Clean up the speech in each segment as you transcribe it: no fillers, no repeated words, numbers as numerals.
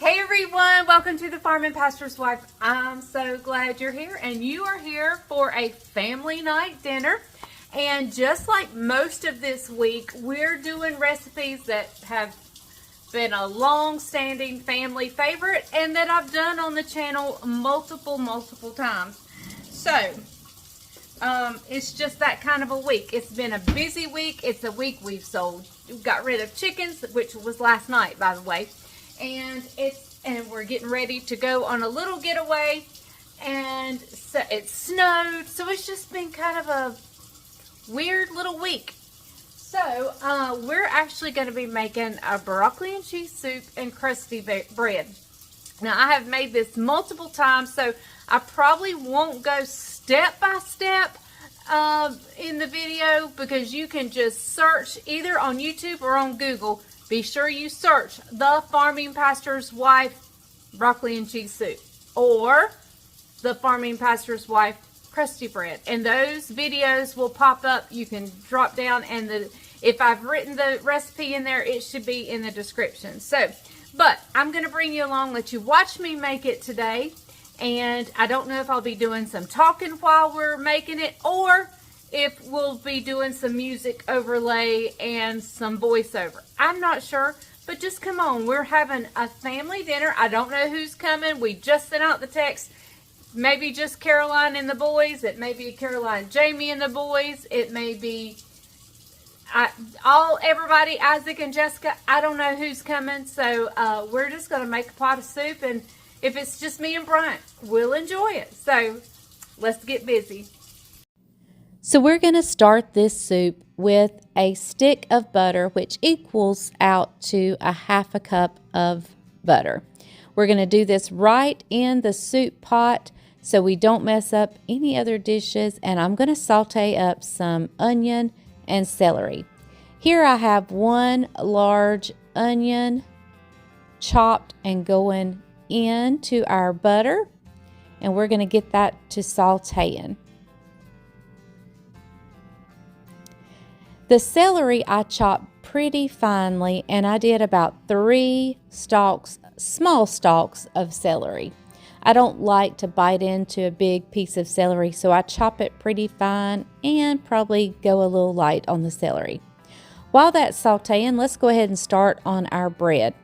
Hey everyone, welcome to the Farm and Pastor's Wife. I'm so glad you're here, and you are here for a family night dinner. And just like most of this week, we're doing recipes that have been a long-standing family favorite and that I've done on the channel multiple times. So, it's just that kind of a week. It's been a busy week. It's a week we got rid of chickens, which was last night, by the way. And we're getting ready to go on a little getaway, and so it snowed, so it's just been kind of a weird little week. So we're actually going to be making a broccoli and cheese soup and crusty bread. Now I have made this multiple times, so I probably won't go step by step in the video, because you can just search either on YouTube or on Google. Be sure you search the Farming Pastor's Wife broccoli and cheese soup or the Farming Pastor's Wife crusty bread, and those videos will pop up. You can drop down, and if I've written the recipe in there, it should be in the description. So, but I'm going to bring you along, let you watch me make it today, and I don't know if I'll be doing some talking while we're making it, or if we'll be doing some music overlay and some voiceover. I'm not sure, but just come on. We're having a family dinner. I don't know who's coming. We just sent out the text. Maybe just Caroline and the boys. It may be Caroline, Jamie and the boys. It may be everybody, Isaac and Jessica. I don't know who's coming. So we're just going to make a pot of soup. And if it's just me and Bryant, we'll enjoy it. So let's get busy. So we're going to start this soup with a stick of butter, which equals out to a half a cup of butter. We're going to do this right in the soup pot so we don't mess up any other dishes, and I'm going to saute up some onion and celery. Here I have one large onion chopped and going into our butter, and we're going to get that to sauteing. The celery I chopped pretty finely, and I did about 3 stalks, small stalks of celery. I don't like to bite into a big piece of celery, so I chop it pretty fine and probably go a little light on the celery. While that's sauteing, let's go ahead and start on our bread.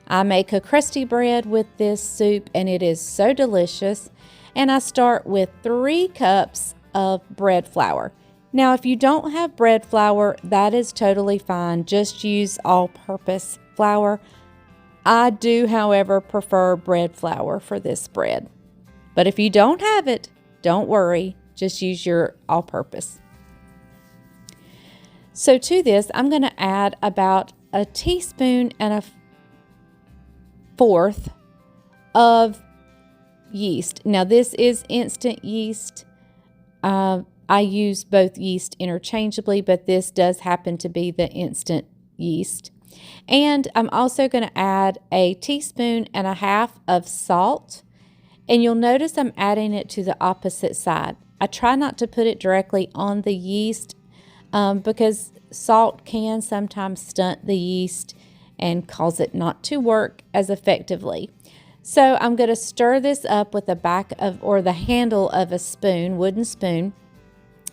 I make a crusty bread with this soup, and it is so delicious. And I start with 3 cups of bread flour. Now, if you don't have bread flour, that is totally fine. Just use all-purpose flour. I do, however, prefer bread flour for this bread. But if you don't have it, don't worry. Just use your all-purpose. So to this, I'm going to add about a teaspoon and a fourth of yeast. Now, this is instant yeast. I use both yeast interchangeably, but this does happen to be the instant yeast. And I'm also going to add a teaspoon and a half of salt. And you'll notice I'm adding it to the opposite side. I try not to put it directly on the yeast because salt can sometimes stunt the yeast and cause it not to work as effectively. So I'm going to stir this up with the back of, or the handle of a spoon, wooden spoon.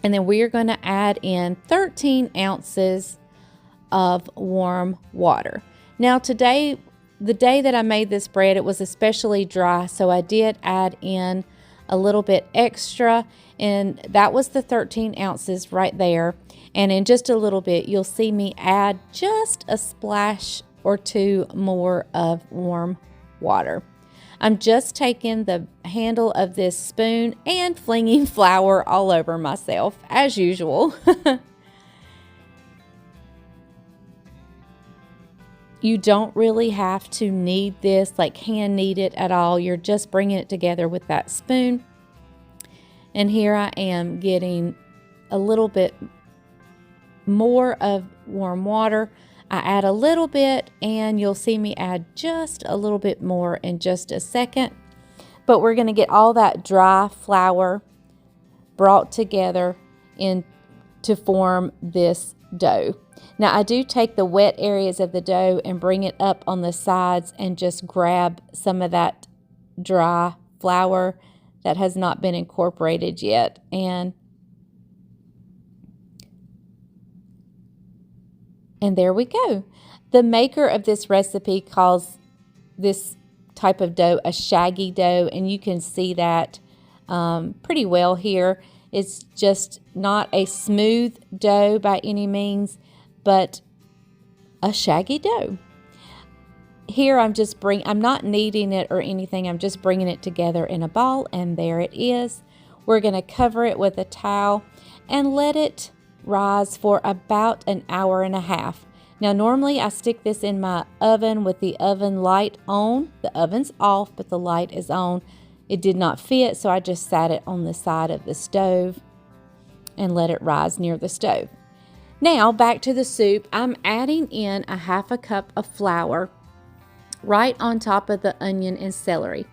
And then we are going to add in 13 ounces of warm water. Now today, the day that I made this bread, it was especially dry, so I did add in a little bit extra, and that was the 13 ounces right there. And in just a little bit, you'll see me add just a splash or 2 more of warm water. I'm just taking the handle of this spoon and flinging flour all over myself, as usual. You don't really have to knead this, like hand knead it at all. You're just bringing it together with that spoon. And here I am getting a little bit more of warm water. I add a little bit, and you'll see me add just a little bit more in just a second. But we're going to get all that dry flour brought together to form this dough. Now I do take the wet areas of the dough and bring it up on the sides and just grab some of that dry flour that has not been incorporated yet, and there we go. The maker of this recipe calls this type of dough a shaggy dough, and you can see that pretty well here. It's just not a smooth dough by any means, but a shaggy dough. Here I'm not kneading it or anything. I'm just bringing it together in a ball, and there it is. We're going to cover it with a towel and let it rise for about an hour and a half. Now normally I stick this in my oven with the oven light on. The oven's off, but the light is on. It did not fit, so I just sat it on the side of the stove and let it rise near the stove. Now back to the soup. I'm adding in a half a cup of flour right on top of the onion and celery.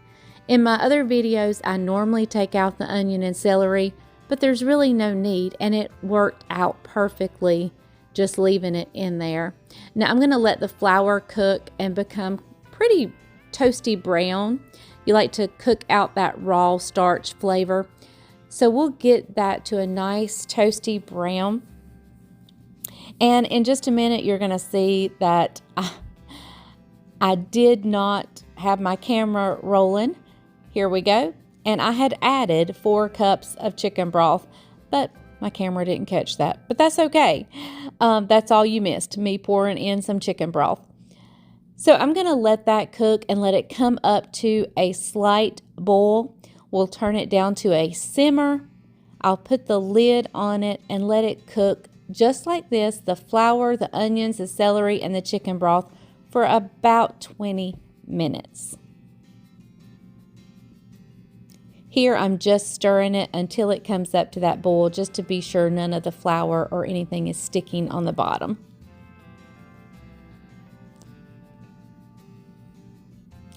In my other videos, I normally take out the onion and celery, but there's really no need, and it worked out perfectly just leaving it in there. Now I'm going to let the flour cook and become pretty toasty brown. You like to cook out that raw starch flavor. So we'll get that to a nice toasty brown. And in just a minute, you're going to see that I did not have my camera rolling. Here we go. And I had added 4 cups of chicken broth, but my camera didn't catch that. But that's okay. That's all you missed, me pouring in some chicken broth. So I'm going to let that cook and let it come up to a slight boil. We'll turn it down to a simmer. I'll put the lid on it and let it cook just like this, the flour, the onions, the celery, and the chicken broth for about 20 minutes. Here I'm just stirring it until it comes up to that boil, just to be sure none of the flour or anything is sticking on the bottom.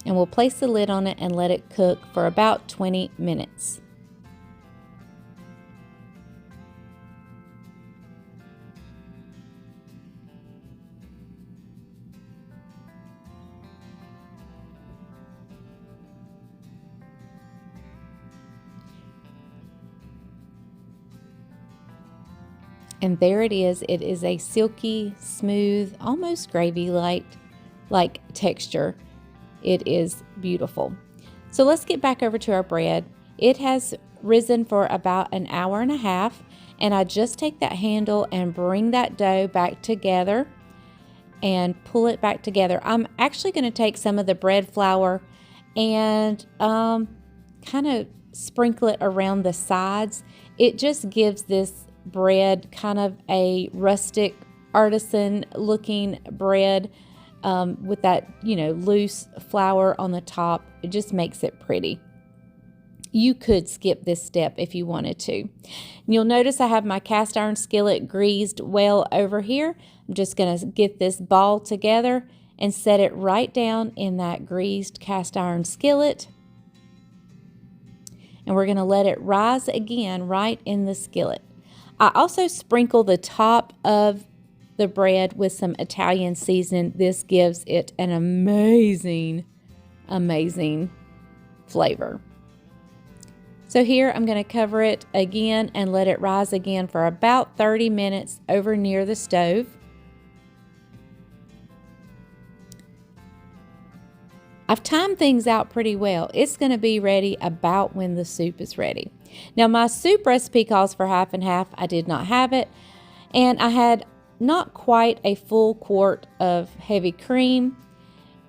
And we'll place the lid on it and let it cook for about 20 minutes. And there it is. It is a silky, smooth, almost gravy-like texture. It is beautiful. So let's get back over to our bread. It has risen for about an hour and a half, and I just take that handle and bring that dough back together and pull it back together. I'm actually going to take some of the bread flour and kind of sprinkle it around the sides. It just gives this bread kind of a rustic, artisan looking bread with that, loose flour on the top. It just makes it pretty. You could skip this step if you wanted to. You'll notice I have my cast iron skillet greased well over here. I'm just going to get this ball together and set it right down in that greased cast iron skillet. And we're going to let it rise again right in the skillet. I also sprinkle the top of the bread with some Italian seasoning. This gives it an amazing, amazing flavor. So here I'm going to cover it again and let it rise again for about 30 minutes over near the stove. I've timed things out pretty well. It's going to be ready about when the soup is ready. Now my soup recipe calls for half and half. I did not have it, and I had not quite a full quart of heavy cream,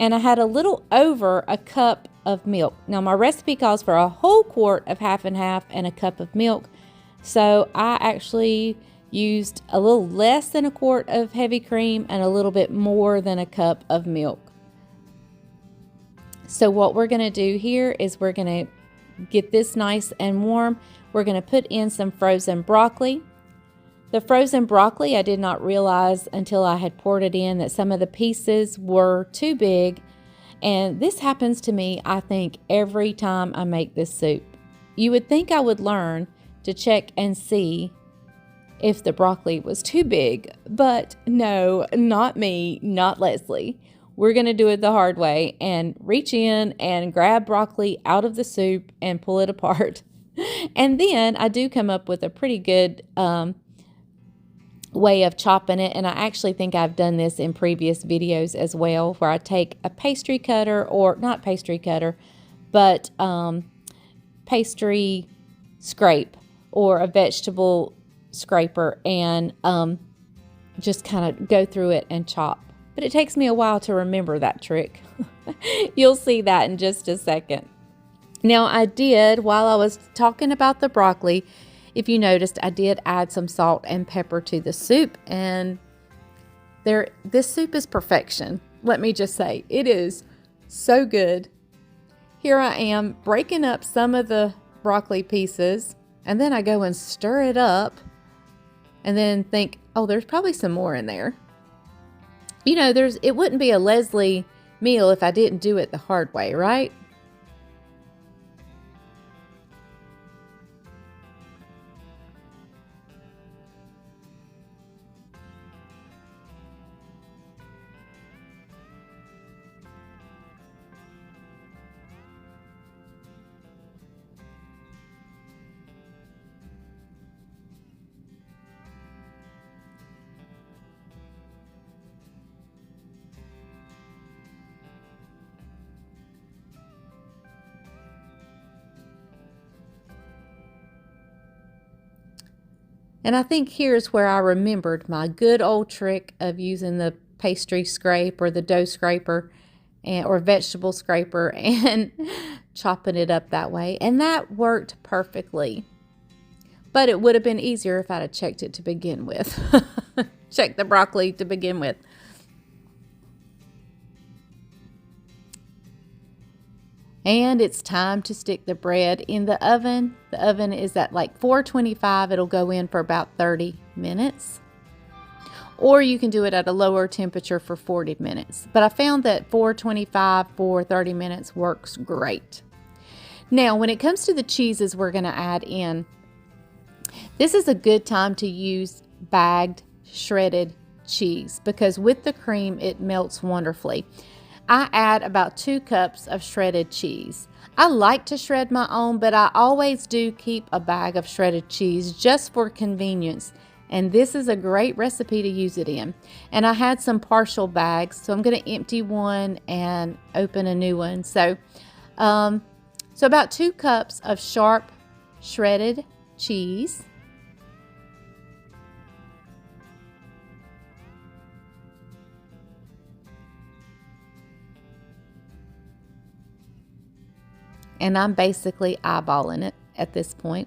and I had a little over a cup of milk. Now my recipe calls for a whole quart of half and half and a cup of milk, so I actually used a little less than a quart of heavy cream and a little bit more than a cup of milk. So what we're going to do here is we're going to get this nice and warm. We're going to put in some frozen broccoli. The frozen broccoli, I did not realize until I had poured it in that some of the pieces were too big. And this happens to me, I think, every time I make this soup. You would think I would learn to check and see if the broccoli was too big. But no, not me, not Leslie. We're going to do it the hard way and reach in and grab broccoli out of the soup and pull it apart. And then I do come up with a pretty good way of chopping it, and I actually think I've done this in previous videos as well, where I take a pastry cutter, or not pastry cutter, but pastry scrape or a vegetable scraper, and just kind of go through it and chop. But it takes me a while to remember that trick. You'll see that in just a second. Now I did, while I was talking about the broccoli, if you noticed, I did add some salt and pepper to the soup, and this soup is perfection. Let me just say, it is so good. Here I am breaking up some of the broccoli pieces, and then I go and stir it up, and then think, oh, there's probably some more in there. You know, it wouldn't be a Leslie meal if I didn't do it the hard way, right? And I think here's where I remembered my good old trick of using the pastry scrape or the dough scraper or vegetable scraper and chopping it up that way. And that worked perfectly. But it would have been easier if I'd have checked it to begin with. Check the broccoli to begin with. And it's time to stick the bread in the oven. The oven is at like 425. It'll go in for about 30 minutes. Or you can do it at a lower temperature for 40 minutes. But I found that 425 for 30 minutes works great. Now, when it comes to the cheeses we're going to add in, this is a good time to use bagged shredded cheese, because with the cream it melts wonderfully. I add about 2 cups of shredded cheese. I like to shred my own, but I always do keep a bag of shredded cheese just for convenience. And this is a great recipe to use it in. And I had some partial bags, so I'm going to empty one and open a new one. So about 2 cups of sharp shredded cheese. And I'm basically eyeballing it at this point.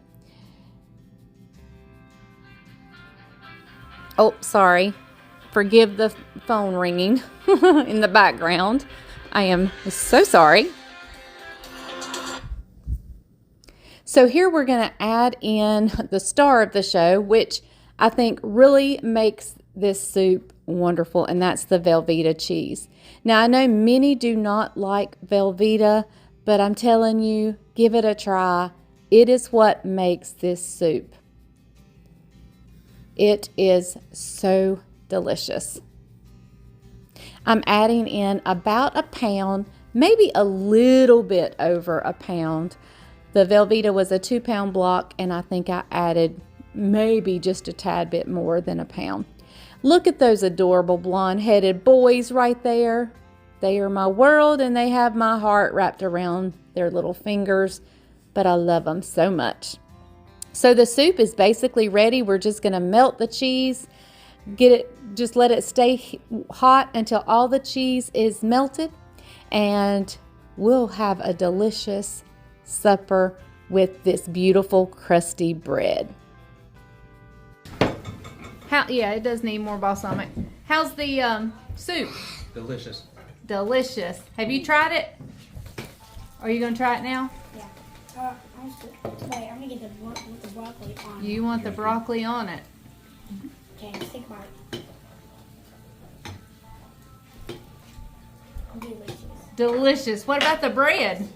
Oh, sorry. Forgive the phone ringing in the background. I am so sorry. So here we're going to add in the star of the show, which I think really makes this soup wonderful, and that's the Velveeta cheese. Now, I know many do not like Velveeta, but I'm telling you, give it a try. It is what makes this soup. It is so delicious. I'm adding in about a pound, maybe a little bit over a pound. The Velveeta was a 2-pound block, and I think I added maybe just a tad bit more than a pound. Look at those adorable blonde-headed boys right there. They are my world, and they have my heart wrapped around their little fingers, but I love them so much. So the soup is basically ready. We're just going to melt the cheese, just let it stay hot until all the cheese is melted, and we'll have a delicious supper with this beautiful crusty bread. Yeah, it does need more balsamic. How's the soup? Delicious. Delicious. Have you tried it? Are you going to try it now? Yeah. Wait, I'm going to get the broccoli on it. You want the broccoli on it? Okay, stick about it. Delicious. Delicious. What about the bread?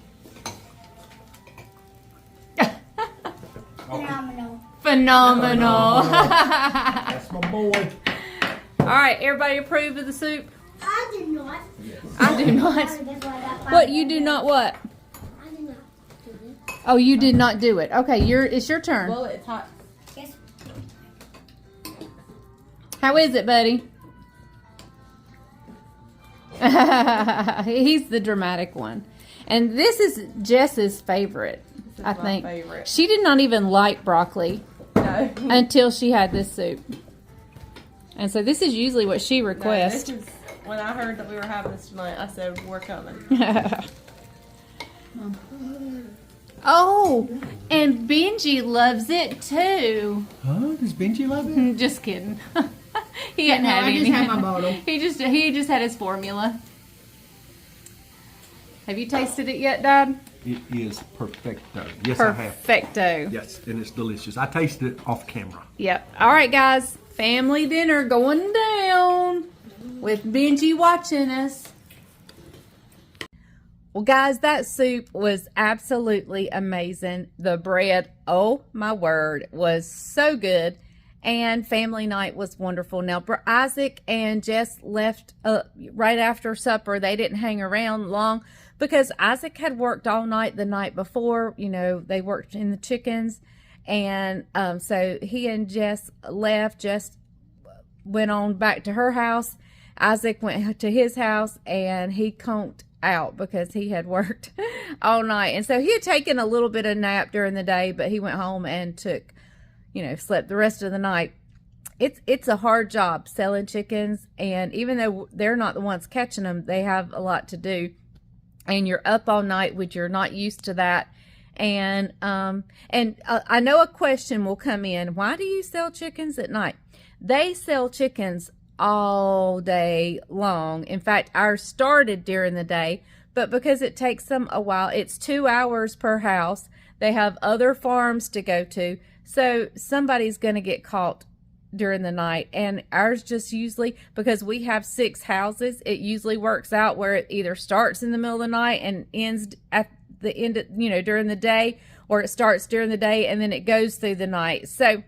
Phenomenal. Phenomenal. Phenomenal. That's my boy. All right, everybody approve of the soup? I do not. I do not. That's why I got 5 What, you do not what? I do not do this. Oh, you did not do it. Okay, it's your turn. Well, it's hot. Yes. How is it, buddy? He's the dramatic one. And this is Jess's favorite, This is I my think. favorite. She did not even like broccoli No. until she had this soup. And so this is usually what she No, requests. this is, when I heard that we were having this tonight, I said, we're coming. Oh, and Benji loves it too. Huh? Does Benji love it? Just kidding. He hadn't No, had I any. just had my bottle. He just had his formula. Have you tasted it yet, Dad? It is perfecto. Yes, I have. Perfecto. Yes, and it's delicious. I tasted it off camera. Yep. All right, guys. Family dinner going down with Benji watching us. Well, guys, that soup was absolutely amazing. The bread, oh my word, was so good. And family night was wonderful. Now, Isaac and Jess left right after supper. They didn't hang around long because Isaac had worked all night the night before. You know, they worked in the chickens. And so he and Jess left. Jess went on back to her house. Isaac went to his house and he conked out because he had worked all night. And so he had taken a little bit of nap during the day, but he went home and took, slept the rest of the night. It's a hard job selling chickens. And even though they're not the ones catching them, they have a lot to do. And you're up all night, which you're not used to that. And I know a question will come in. Why do you sell chickens at night? They sell chickens all day long. In fact, ours started during the day, but because it takes them a while, it's 2 hours per house. They have other farms to go to. So somebody's going to get caught during the night. And ours just usually, because we have 6 houses, it usually works out where it either starts in the middle of the night and ends at the end of, during the day, or it starts during the day and then it goes through the night. So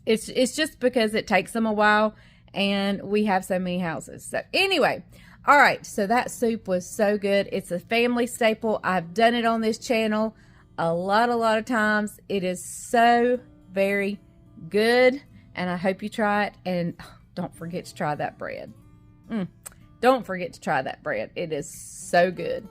it's just because it takes them a while and we have so many houses. So anyway, all right, so that soup was so good. It's a family staple. I've done it on this channel a lot of times. It is so very good, and I hope you try it. And don't forget to try that bread. Don't forget to try that bread. It is so good.